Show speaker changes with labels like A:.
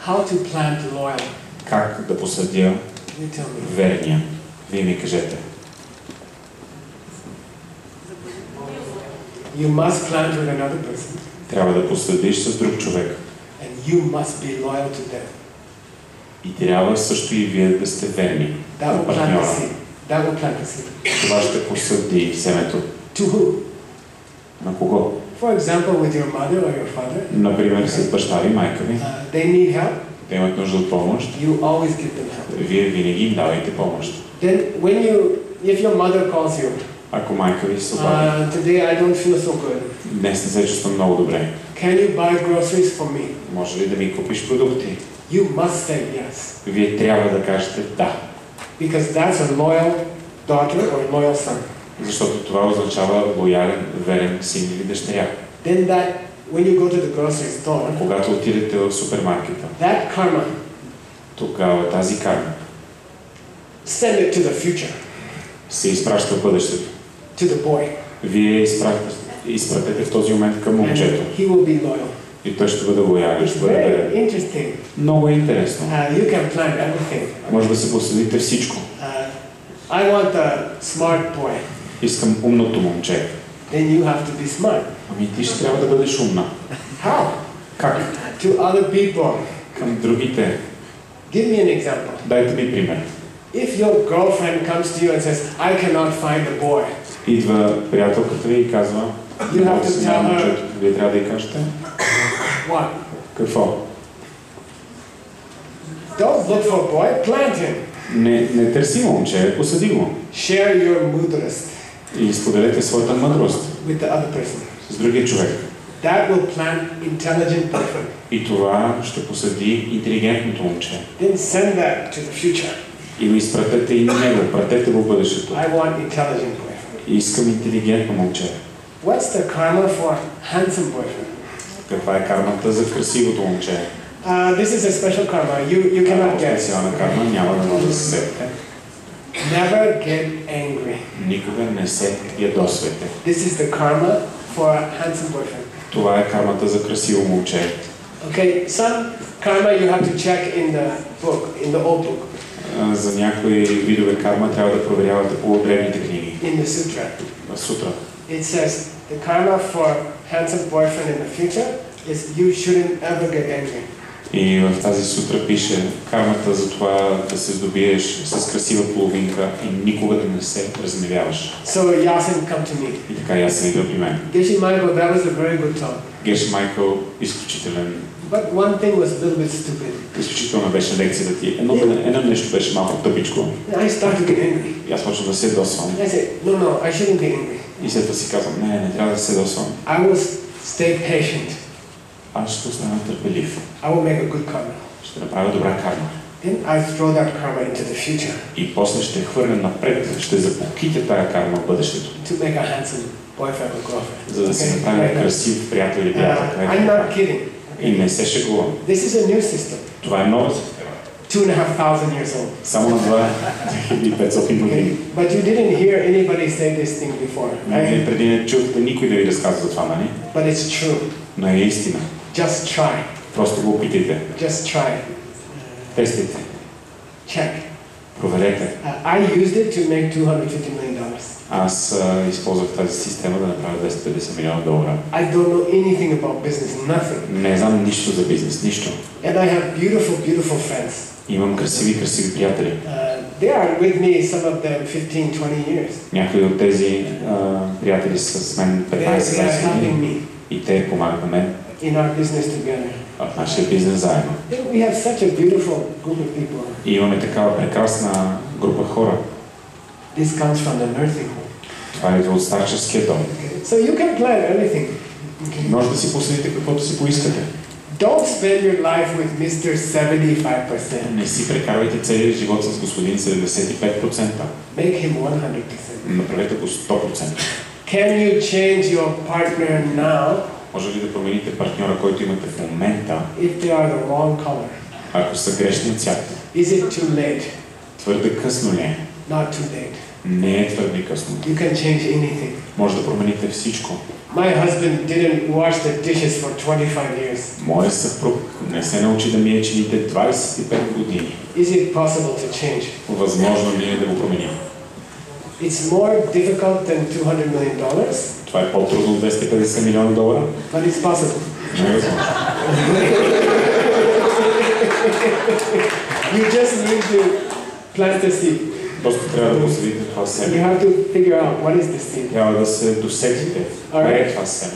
A: How to plant loyal?
B: Как да посадя
A: You tell me.
B: верния? Вие ми кажете.
A: You must plant with another person.
B: Трябва да посадиш с друг човек.
A: And you must be loyal to them.
B: И трябва също и вие да сте верни
A: That
B: на
A: will plant the
B: партньора.
A: seed. That will plant the seed.
B: Това ще посади семето.
A: To who?
B: На кого?
A: For example, with your mother or your father.
B: Например, с баща ви, майка ви.
A: They need help.
B: Те имат нужда от помощ.
A: You always give them help.
B: Вие винаги им давайте помощ.
A: Then, if your mother calls you,
B: Ако майка ви се обади,
A: today I don't feel so good.
B: днес не се чувствам много добре.
A: Can you buy groceries for me?
B: Може ли да ми купиш продукти?
A: You must say yes.
B: Вие трябва да кажете да.
A: Because that's a loyal daughter or loyal son.
B: Защото това означава лоялен, верен син или дъщеря.
A: Then when you go to the grocery store,
B: Когато отидете в супермаркета,
A: that karma,
B: тогава тази карма
A: send it to the future,
B: се изпраща в бъдещето.
A: to the boy.
B: Вие изпратете в този момент към момчето.
A: And he will be loyal.
B: И той ще бъде лоялен,
A: It's
B: ще бъде
A: very
B: верен.
A: interesting.
B: Много е интересно.
A: You can plan everything.
B: Може да се посадите всичко.
A: I want a smart boy.
B: Искам умното момче.
A: Then you have to be smart.
B: Ами ти ще трябва да бъдеш умна.
A: How?
B: Как?
A: To other people.
B: Към другите.
A: Give me an example.
B: Дайте ми пример.
A: If your girlfriend comes to you and says, I cannot find a boy,
B: Идва приятелката ви и казва,
A: you have to tell her,
B: вие трябва да й кажете.
A: what?
B: Какво?
A: Don't look for a boy, plant him.
B: Не търси момче, посади го.
A: Share your mudras
B: И споделете своята мъдрост
A: with the other person.
B: с другия човек.
A: That will plant intelligent boyfriend.
B: И това ще посади интелигентното момче.
A: Then send that to the future.
B: И го изпратете и на него, пратете го в бъдещето.
A: I want intelligent boyfriend.
B: Искам интелигентно момче.
A: What's the karma for handsome boyfriend?
B: Каква е кармата за красивото момче?
A: This is a special karma. You cannot guess.
B: Специална карма, няма да може да се сетите.
A: Never get angry.
B: Никога не се ядосвайте.
A: This is the karma for a handsome boyfriend.
B: Това е кармата за красиво момче.
A: Okay, some karma you have to check in the book, in the old book.
B: За някои видове карма трябва да проверявате по древните книги.
A: In the sutra.
B: В сутра.
A: It says the karma for handsome boyfriend in the future is you shouldn't ever get angry.
B: И в тази сутра пише кармата за това да се здобиеш с красива половинка и никога да не се разгневяваш.
A: So Yasin come to me.
B: И така Ясен идва при мен.
A: Geshe Michael, that was a very good talk.
B: Геши Майкъл, изключителен.
A: But one thing was a little bit stupid.
B: Изключителна беше лекцията ти. Едно нещо беше малко тъпичко.
A: I started to get angry.
B: И аз почвам да се ядосвам.
A: I said, no, I shouldn't get angry.
B: И след това си казвам, не трябва да се ядосвам.
A: I will stay patient.
B: Аз ще остана търпелив.
A: I will make a good karma.
B: Ще направя добра карма.
A: Then I throw that karma into the future.
B: И после ще хвърля напред, ще запоките тая карма в бъдещето.
A: To make a handsome boyfriend or girlfriend.
B: За да се направи красив приятел или приятелка.
A: I'm not kidding.
B: И не се шегувам.
A: This is a new system.
B: Това е нова система.
A: 2,500 years old.
B: Само на 2500 години.
A: But you didn't hear anybody say this thing before, right?
B: Преди не чухте никой да ви разказва за това, нали?
A: But it's true.
B: Но е истина.
A: Just try.
B: Просто го опитайте.
A: Just try.
B: Тестите.
A: Check.
B: Проверете.
A: I used it to make $250 million.
B: Аз използвах тази система да направя $250 милиона.
A: I don't know anything about business, nothing.
B: Не знам нищо за бизнес, нищо.
A: And I have beautiful friends.
B: Имам красиви приятели.
A: They are with me, some of them 15, 20 years.
B: Някои от тези приятели са с мен 15-20 години. И те помагат на мен.
A: In our business together.
B: В нашия бизнес заедно.
A: We have such a beautiful group of people.
B: И имаме такава прекрасна група хора.
A: This comes from the nursing home.
B: Това е от старческия дом.
A: So you can plan everything.
B: Може да си посветите каквото си поискате.
A: Don't spend your life with Mr. 75%.
B: Не си прекарвайте целият живот с господин 75%.
A: Make him 100%.
B: Направете го 100%.
A: Can you change your partner now?
B: Може ли да промените партньора, който имате в момента,
A: if they are the wrong color?
B: ако са грешни цвят?
A: Is it too late?
B: Твърде късно ли е?
A: Not too late.
B: Не е твърде късно.
A: You can change anything.
B: Може да промените всичко.
A: My husband didn't wash the dishes for 25 years.
B: Моят съпруг не се научи да мие чините 25 години.
A: Is it possible to change?
B: Възможно ли е да го променим?
A: It's more difficult than $200 million,
B: Това е по-трудно от $250 милиона,
A: but it's possible.
B: но е възможно.
A: You just need to plant the seed.
B: Просто трябва да посадите това
A: You
B: семе.
A: have to figure out what is the seed.
B: Трябва да се досетите. Кое е това семе?